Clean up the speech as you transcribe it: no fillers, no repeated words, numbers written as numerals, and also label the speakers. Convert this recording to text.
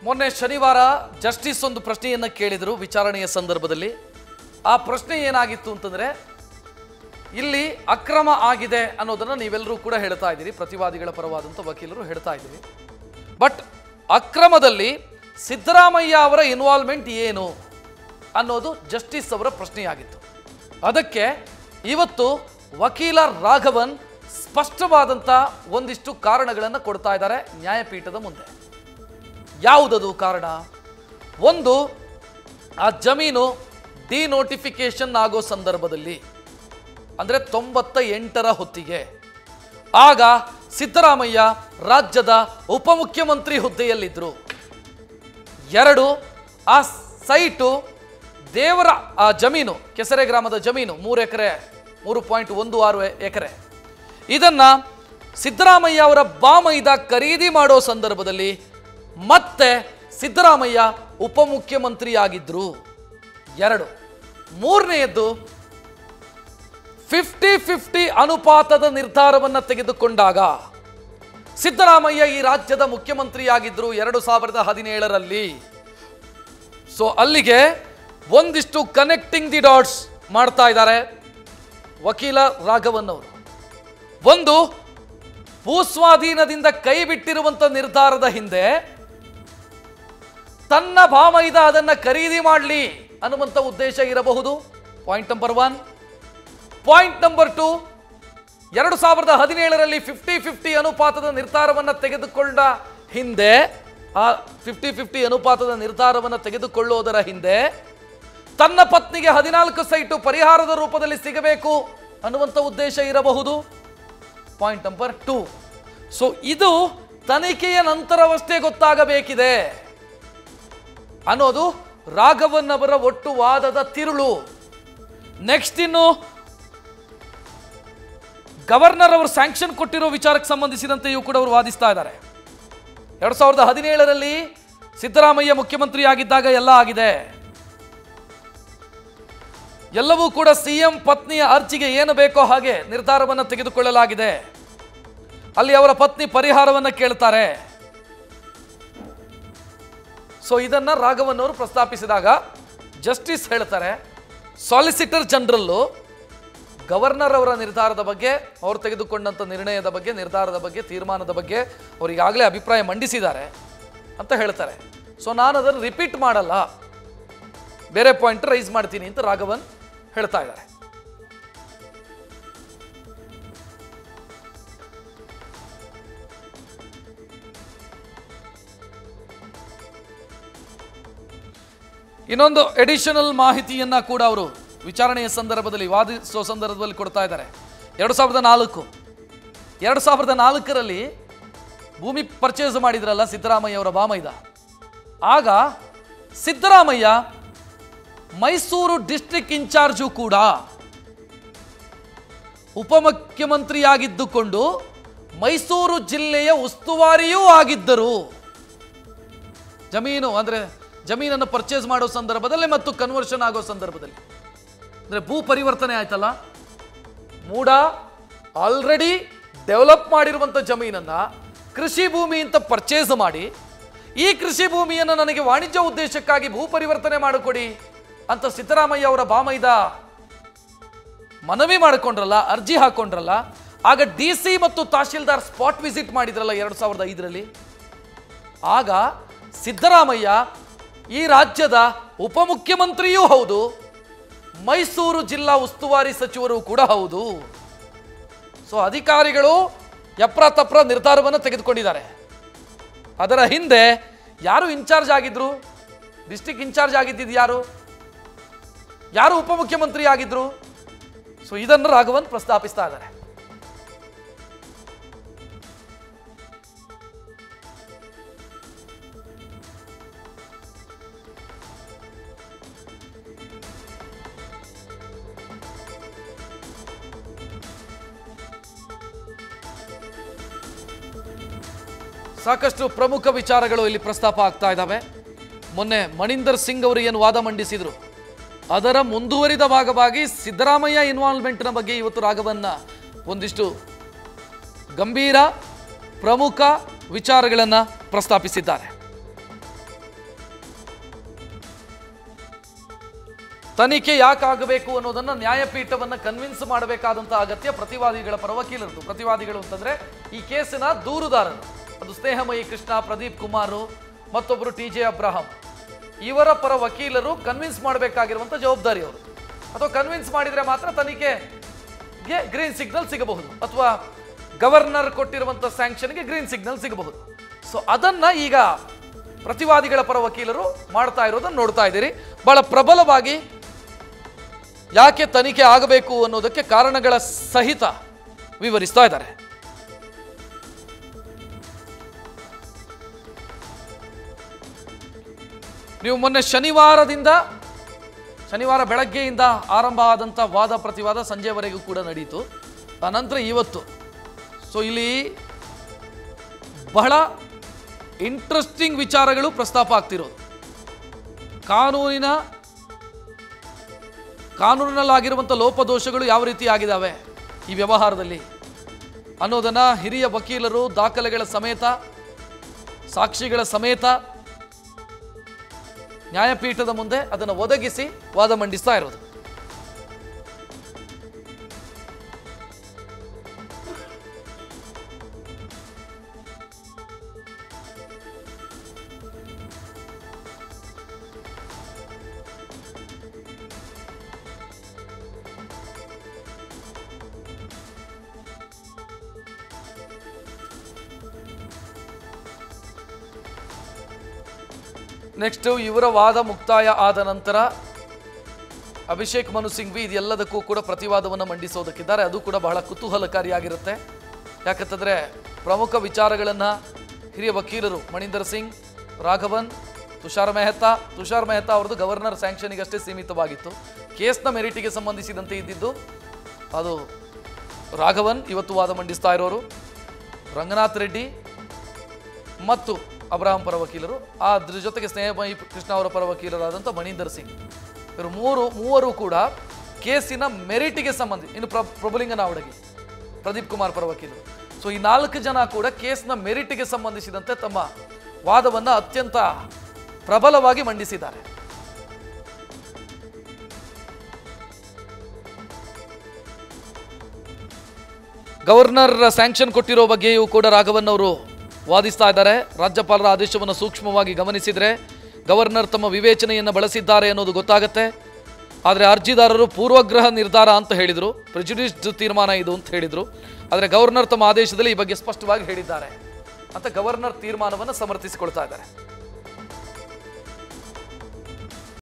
Speaker 1: ಮೊನ್ನೆ ಶನಿವಾರ ಜಸ್ಟಿಸ್ ಒಂದು ಪ್ರಶ್ನೆಯನ್ನು ಕೇಳಿದರು ವಿಚಾರಣೆಯ ಸಂದರ್ಭದಲ್ಲಿ. ಆ ಪ್ರಶ್ನೆ ಏನಾಗಿತ್ತು ಅಂತಂದರೆ, ಇಲ್ಲಿ ಅಕ್ರಮ ಆಗಿದೆ ಅನ್ನೋದನ್ನು ನೀವೆಲ್ಲರೂ ಕೂಡ ಹೇಳ್ತಾ ಇದ್ದೀರಿ, ಪ್ರತಿವಾದಿಗಳ ಪರವಾದಂಥ ವಕೀಲರು ಹೇಳ್ತಾ ಇದ್ದೀರಿ. ಬಟ್ ಅಕ್ರಮದಲ್ಲಿ ಸಿದ್ದರಾಮಯ್ಯ ಅವರ ಇನ್ವಾಲ್ವ್ಮೆಂಟ್ ಏನು ಅನ್ನೋದು ಜಸ್ಟಿಸ್ ಅವರ ಪ್ರಶ್ನೆಯಾಗಿತ್ತು. ಅದಕ್ಕೆ ಇವತ್ತು ವಕೀಲ ರಾಘವನ್ ಸ್ಪಷ್ಟವಾದಂಥ ಒಂದಿಷ್ಟು ಕಾರಣಗಳನ್ನು ಕೊಡ್ತಾ ಇದ್ದಾರೆ ನ್ಯಾಯಪೀಠದ ಮುಂದೆ. ಯಾವುದದು ಕಾರಣ? ಒಂದು, ಆ ಜಮೀನು ಡಿನೋಟಿಫಿಕೇಶನ್ ಆಗೋ ಸಂದರ್ಭದಲ್ಲಿ, ಅಂದರೆ 98ರ ಹೊತ್ತಿಗೆ, ಆಗ ಸಿದ್ದರಾಮಯ್ಯ ರಾಜ್ಯದ ಉಪಮುಖ್ಯಮಂತ್ರಿ ಹುದ್ದೆಯಲ್ಲಿದ್ದರು. 2, ಆ ಸೈಟು ದೇವರ ಆ ಜಮೀನು, ಕೆಸರೆ ಗ್ರಾಮದ ಜಮೀನು 3 ಎಕರೆ 3.16 ಎಕರೆ, ಇದನ್ನು ಸಿದ್ದರಾಮಯ್ಯ ಅವರ ಬಾಮೈದ ಖರೀದಿ ಮಾಡೋ ಸಂದರ್ಭದಲ್ಲಿ ಮತ್ತೆ ಸಿದ್ದರಾಮಯ್ಯ ಉಪಮುಖ್ಯಮಂತ್ರಿಯಾಗಿದ್ದರು. 2, ಮೂರನೆಯದ್ದು 50-50 ಅನುಪಾತದ ನಿರ್ಧಾರವನ್ನು ತೆಗೆದುಕೊಂಡಾಗ ಸಿದ್ದರಾಮಯ್ಯ ಈ ರಾಜ್ಯದ ಮುಖ್ಯಮಂತ್ರಿಯಾಗಿದ್ದರು 2017ರಲ್ಲಿ. ಸೊ ಅಲ್ಲಿಗೆ ಒಂದಿಷ್ಟು ಕನೆಕ್ಟಿಂಗ್ ದಿ ಡಾಟ್ಸ್ ಮಾಡ್ತಾ ಇದ್ದಾರೆ ವಕೀಲ ರಾಘವನ್ ಅವರು. ಒಂದು, ಭೂಸ್ವಾಧೀನದಿಂದ ಕೈ ಬಿಟ್ಟಿರುವಂಥ ನಿರ್ಧಾರದ ಹಿಂದೆ ತನ್ನ ಬಾಮೈದ ಅದನ್ನು ಖರೀದಿ ಮಾಡಲಿ ಅನ್ನುವಂಥ ಉದ್ದೇಶ ಇರಬಹುದು. Point number 1. ಪಾಯಿಂಟ್ ನಂಬರ್ 2, 2017ರಲ್ಲಿ 50-50 ಅನುಪಾತದ ನಿರ್ಧಾರವನ್ನು ತೆಗೆದುಕೊಂಡ ಹಿಂದೆ, ಆ 50-50 ಅನುಪಾತದ ನಿರ್ಧಾರವನ್ನು ತೆಗೆದುಕೊಳ್ಳೋದರ ಹಿಂದೆ ತನ್ನ ಪತ್ನಿಗೆ 14 ಸೈಟು ಪರಿಹಾರದ ರೂಪದಲ್ಲಿ ಸಿಗಬೇಕು ಅನ್ನುವಂಥ ಉದ್ದೇಶ ಇರಬಹುದು. Point number 2. ಸೊ ಇದು ತನಿಖೆಯ ನಂತರವಷ್ಟೇ ಗೊತ್ತಾಗಬೇಕಿದೆ ಅನ್ನೋದು ರಾಘವನ್ ಅವರ ಒಟ್ಟು ವಾದದ ತಿರುಳು. ನೆಕ್ಸ್ಟ್, ಇನ್ನು ಗವರ್ನರ್ ಅವರು ಸ್ಯಾಂಕ್ಷನ್ ಕೊಟ್ಟಿರೋ ವಿಚಾರಕ್ಕೆ ಸಂಬಂಧಿಸಿದಂತೆಯೂ ಕೂಡ ಅವರು ವಾದಿಸ್ತಾ ಇದ್ದಾರೆ. 2017ರಲ್ಲಿ ಸಿದ್ದರಾಮಯ್ಯ ಮುಖ್ಯಮಂತ್ರಿ ಆಗಿದ್ದಾಗ ಎಲ್ಲ ಆಗಿದೆ, ಎಲ್ಲವೂ ಕೂಡ ಸಿಎಂ ಪತ್ನಿಯ ಅರ್ಜಿಗೆ ಏನು ಬೇಕೋ ಹಾಗೆ ನಿರ್ಧಾರವನ್ನು ತೆಗೆದುಕೊಳ್ಳಲಾಗಿದೆ. ಅಲ್ಲಿ ಅವರ ಪತ್ನಿ ಪರಿಹಾರವನ್ನು ಕೇಳ್ತಾರೆ. ಸೊ ಇದನ್ನ ರಾಘವನ್ ಅವರು ಪ್ರಸ್ತಾಪಿಸಿದಾಗ ಜಸ್ಟಿಸ್ ಹೇಳ್ತಾರೆ, ಸಾಲಿಸಿಟರ್ ಜನರಲ್ಲು ಗವರ್ನರ್ ಅವರ ನಿರ್ಧಾರದ ಬಗ್ಗೆ, ಅವರು ತೆಗೆದುಕೊಂಡಂಥ ನಿರ್ಣಯದ ಬಗ್ಗೆ, ನಿರ್ಧಾರದ ಬಗ್ಗೆ, ತೀರ್ಮಾನದ ಬಗ್ಗೆ ಅವರು ಈಗಾಗಲೇ ಅಭಿಪ್ರಾಯ ಮಂಡಿಸಿದ್ದಾರೆ ಅಂತ ಹೇಳ್ತಾರೆ. ಸೊ ನಾನು ಅದನ್ನು ರಿಪೀಟ್ ಮಾಡಲ್ಲ, ಬೇರೆ ಪಾಯಿಂಟ್ ರೈಸ್ ಮಾಡ್ತೀನಿ ಅಂತ ರಾಘವನ್ ಹೇಳ್ತಾ ಇದ್ದಾರೆ. ಇನ್ನೊಂದು ಎಡಿಷನಲ್ ಮಾಹಿತಿಯನ್ನ ಕೂಡ ಅವರು ವಿಚಾರಣೆಯ ಸಂದರ್ಭದಲ್ಲಿ, ವಾದಿಸುವ ಸಂದರ್ಭದಲ್ಲಿ ಕೊಡ್ತಾ ಇದ್ದಾರೆ. 2004ರಲ್ಲಿ ಭೂಮಿ ಪರ್ಚೇಸ್ ಮಾಡಿದ್ರಲ್ಲ ಸಿದ್ದರಾಮಯ್ಯ ಅವರ ಬಾಮೈದ, ಆಗ ಸಿದ್ದರಾಮಯ್ಯ ಮೈಸೂರು ಡಿಸ್ಟ್ರಿಕ್ಟ್ ಇನ್ಚಾರ್ಜು ಕೂಡ ಉಪಮುಖ್ಯಮಂತ್ರಿಯಾಗಿದ್ದುಕೊಂಡು ಮೈಸೂರು ಜಿಲ್ಲೆಯ ಉಸ್ತುವಾರಿಯೂ ಆಗಿದ್ದರು. ಜಮೀನು ಅಂದರೆ ಜಮೀನನ್ನು ಪರ್ಚೇಸ್ ಮಾಡೋ ಸಂದರ್ಭದಲ್ಲಿ ಮತ್ತು ಕನ್ವರ್ಷನ್ ಆಗೋ ಸಂದರ್ಭದಲ್ಲಿ, ಅಂದರೆ ಭೂ ಪರಿವರ್ತನೆ ಆಯ್ತಲ್ಲ, ಮೂಡ ಆಲ್ರೆಡಿ ಡೆವಲಪ್ ಮಾಡಿರುವಂಥ ಜಮೀನನ್ನು ಕೃಷಿ ಭೂಮಿ ಅಂತ ಪರ್ಚೇಸ್ ಮಾಡಿ, ಈ ಕೃಷಿ ಭೂಮಿಯನ್ನು ನನಗೆ ವಾಣಿಜ್ಯ ಉದ್ದೇಶಕ್ಕಾಗಿ ಭೂ ಪರಿವರ್ತನೆ ಮಾಡಿಕೊಡಿ ಅಂತ ಸಿದ್ದರಾಮಯ್ಯ ಅವರ ಬಾಮೈದ ಮನವಿ ಮಾಡಿಕೊಂಡ್ರಲ್ಲ, ಅರ್ಜಿ ಹಾಕೊಂಡ್ರಲ್ಲ, ಆಗ DC ಮತ್ತು ತಹಶೀಲ್ದಾರ್ ಸ್ಪಾಟ್ ವಿಸಿಟ್ ಮಾಡಿದ್ರಲ್ಲ 2005ರಲ್ಲಿ. ಆಗ ಸಿದ್ದರಾಮಯ್ಯ ಈ ರಾಜ್ಯದ ಉಪಮುಖ್ಯಮಂತ್ರಿಯೂ ಹೌದು, ಮೈಸೂರು ಜಿಲ್ಲಾ ಉಸ್ತುವಾರಿ ಸಚಿವರು ಕೂಡ ಹೌದು. ಸೊ ಅಧಿಕಾರಿಗಳು ಯಪ್ರ ನಿರ್ಧಾರವನ್ನು ತೆಗೆದುಕೊಂಡಿದ್ದಾರೆ. ಅದರ ಹಿಂದೆ ಯಾರು ಇನ್ಚಾರ್ಜ್ ಆಗಿದ್ರು? ಡಿಸ್ಟ್ರಿಕ್ಟ್ ಇನ್ಚಾರ್ಜ್ ಆಗಿದ್ದಿದ್ದು ಯಾರು? ಯಾರು ಉಪಮುಖ್ಯಮಂತ್ರಿ ಆಗಿದ್ರು? ಸೊ ಇದನ್ನು ರಾಘವನ್ ಪ್ರಸ್ತಾಪಿಸ್ತಾ ಇದ್ದಾರೆ. ಸಾಕಷ್ಟು ಪ್ರಮುಖ ವಿಚಾರಗಳು ಇಲ್ಲಿ ಪ್ರಸ್ತಾಪ ಆಗ್ತಾ ಇದ್ದಾವೆ. ಮೊನ್ನೆ ಮಣಿಂದರ್ ಸಿಂಗ್ ಅವರು ಏನು ವಾದ ಮಂಡಿಸಿದ್ರು, ಅದರ ಮುಂದುವರಿದ ಭಾಗವಾಗಿ ಸಿದ್ದರಾಮಯ್ಯ ಇನ್ವಾಲ್ವ್ಮೆಂಟ್ನ ಬಗ್ಗೆ ಇವತ್ತು ರಾಘವನ್ನ ಒಂದಿಷ್ಟು ಗಂಭೀರ ಪ್ರಮುಖ ವಿಚಾರಗಳನ್ನು ಪ್ರಸ್ತಾಪಿಸಿದ್ದಾರೆ. ತನಿಖೆ ಯಾಕಾಗಬೇಕು ಅನ್ನೋದನ್ನು ನ್ಯಾಯಪೀಠವನ್ನು ಕನ್ವಿನ್ಸ್ ಮಾಡಬೇಕಾದಂಥ ಅಗತ್ಯ ಪ್ರತಿವಾದಿಗಳ ಪರ ವಕೀಲರದು. ಪ್ರತಿವಾದಿಗಳು ಅಂತಂದರೆ ಈ ಕೇಸಿನ ದೂರುದಾರರು, ಅದು ಸ್ನೇಹಮಯಿ ಕೃಷ್ಣ, ಪ್ರದೀಪ್ ಕುಮಾರ್, ಮತ್ತೊಬ್ಬರು TJ ಅಬ್ರಹಾಂ. ಇವರ ಪರ ವಕೀಲರು ಕನ್ವಿನ್ಸ್ ಮಾಡಬೇಕಾಗಿರುವಂಥ ಜವಾಬ್ದಾರಿ ಅವರು. ಅಥವಾ ಕನ್ವಿನ್ಸ್ ಮಾಡಿದರೆ ಮಾತ್ರ ತನಿಖೆಗೆ ಗ್ರೀನ್ ಸಿಗ್ನಲ್ ಸಿಗಬಹುದು, ಅಥವಾ ಗವರ್ನರ್ ಕೊಟ್ಟಿರುವಂಥ ಸ್ಯಾಂಕ್ಷನ್ಗೆ ಗ್ರೀನ್ ಸಿಗ್ನಲ್ ಸಿಗಬಹುದು. ಸೊ ಅದನ್ನು ಈಗ ಪ್ರತಿವಾದಿಗಳ ಪರ ವಕೀಲರು ಮಾಡ್ತಾ ಇರೋದನ್ನು ನೋಡ್ತಾ ಇದ್ದೀರಿ. ಬಹಳ ಪ್ರಬಲವಾಗಿ ಯಾಕೆ ತನಿಖೆ ಆಗಬೇಕು ಅನ್ನೋದಕ್ಕೆ ಕಾರಣಗಳ ಸಹಿತ ವಿವರಿಸ್ತಾ ಇದ್ದಾರೆ. ನೀವು ಮೊನ್ನೆ ಶನಿವಾರ ಬೆಳಗ್ಗೆಯಿಂದ ಆರಂಭ ಆದಂಥ ವಾದ ಪ್ರತಿವಾದ ಸಂಜೆವರೆಗೂ ಕೂಡ ನಡೀತು. ಆನಂತರ ಇವತ್ತು ಸೊ ಇಲ್ಲಿ ಬಹಳ ಇಂಟ್ರೆಸ್ಟಿಂಗ್ ವಿಚಾರಗಳು ಪ್ರಸ್ತಾಪ ಆಗ್ತಿರೋದು. ಕಾನೂನಿನಲ್ಲಾಗಿರುವಂಥ ಲೋಪದೋಷಗಳು ಯಾವ ರೀತಿ ಆಗಿದ್ದಾವೆ ಈ ವ್ಯವಹಾರದಲ್ಲಿ ಅನ್ನೋದನ್ನು ಹಿರಿಯ ವಕೀಲರು ದಾಖಲೆಗಳ ಸಮೇತ, ಸಾಕ್ಷಿಗಳ ಸಮೇತ ನ್ಯಾಯಪೀಠದ ಮುಂದೆ ಅದನ್ನು ಒದಗಿಸಿ ವಾದ ಮಂಡಿಸ್ತಾ ಇರೋದು. ನೆಕ್ಸ್ಟ್ ಇವರ ವಾದ ಮುಕ್ತಾಯ ಆದ ನಂತರ ಅಭಿಷೇಕ್ ಮನು ಸಿಂಘ್ವಿ ಇದೆಲ್ಲದಕ್ಕೂ ಕೂಡ ಪ್ರತಿವಾದವನ್ನು ಮಂಡಿಸೋದಕ್ಕಿದ್ದಾರೆ. ಅದು ಕೂಡ ಬಹಳ ಕುತೂಹಲಕಾರಿಯಾಗಿರುತ್ತೆ. ಯಾಕಂತಂದರೆ ಪ್ರಮುಖ ವಿಚಾರಗಳನ್ನು ಹಿರಿಯ ವಕೀಲರು ಮಣಿಂದರ್ ಸಿಂಗ್, ರಾಘವನ್, ತುಷಾರ್ ಮೆಹ್ತಾ ಅವ್ರದ್ದು ಗವರ್ನರ್ ಸ್ಯಾಂಕ್ಷನಿಗಷ್ಟೇ ಸೀಮಿತವಾಗಿತ್ತು. ಕೇಸ್ನ ಮೆರಿಟಿಗೆ ಸಂಬಂಧಿಸಿದಂತೆ ಇದ್ದಿದ್ದು ಅದು ರಾಘವನ್ ಇವತ್ತು ವಾದ ಮಂಡಿಸ್ತಾ ಇರೋರು, ರಂಗನಾಥ್ ರೆಡ್ಡಿ ಮತ್ತು ಅಬ್ರಹಾಂ ಪರ ವಕೀಲರು, ಅದ್ರ ಜೊತೆಗೆ ಸ್ನೇಹಮಯಿ ಕೃಷ್ಣ ಅವರ ಪರ ವಕೀಲರಾದಂಥ ಮಣಿಂದರ್ ಸಿಂಗ್. ಇವರು ಮೂವರು ಕೂಡ ಕೇಸಿನ ಮೆರಿಟಿಗೆ ಇನ್ನು ಪ್ರಭುಲಿಂಗನಾವಡಗಿ, ಪ್ರದೀಪ್ ಕುಮಾರ್ ಪರ ವಕೀಲರು. ಸೊ ಈ 4 ಜನ ಕೂಡ ಕೇಸ್ನ ಮೆರಿಟಿಗೆ ಸಂಬಂಧಿಸಿದಂತೆ ತಮ್ಮ ವಾದವನ್ನು ಅತ್ಯಂತ ಪ್ರಬಲವಾಗಿ ಮಂಡಿಸಿದ್ದಾರೆ. ಗವರ್ನರ್ ಸ್ಯಾಂಕ್ಷನ್ ಕೊಟ್ಟಿರೋ ಬಗ್ಗೆಯೂ ಕೂಡ ರಾಘವನ್ ಅವರು ವಾದಿಸ್ತಾ ಇದ್ದಾರೆ. ರಾಜ್ಯಪಾಲರ ಆದೇಶವನ್ನು ಸೂಕ್ಷ್ಮವಾಗಿ ಗಮನಿಸಿದರೆ ಗವರ್ನರ್ ತಮ್ಮ ವಿವೇಚನೆಯನ್ನು ಬಳಸಿದ್ದಾರೆ ಅನ್ನೋದು ಗೊತ್ತಾಗುತ್ತೆ. ಆದರೆ ಅರ್ಜಿದಾರರು ಪೂರ್ವಗ್ರಹ ನಿರ್ಧಾರ ಅಂತ ಹೇಳಿದರು, ಪ್ರೆಜುಡಿಸ್ಡ್ ತೀರ್ಮಾನ ಇದು ಅಂತ ಹೇಳಿದರು. ಆದರೆ ಗವರ್ನರ್ ತಮ್ಮ ಆದೇಶದಲ್ಲಿ ಈ ಬಗ್ಗೆ ಸ್ಪಷ್ಟವಾಗಿ ಹೇಳಿದ್ದಾರೆ ಅಂತ ಗವರ್ನರ್ ತೀರ್ಮಾನವನ್ನು ಸಮರ್ಥಿಸಿಕೊಳ್ತಾ ಇದ್ದಾರೆ.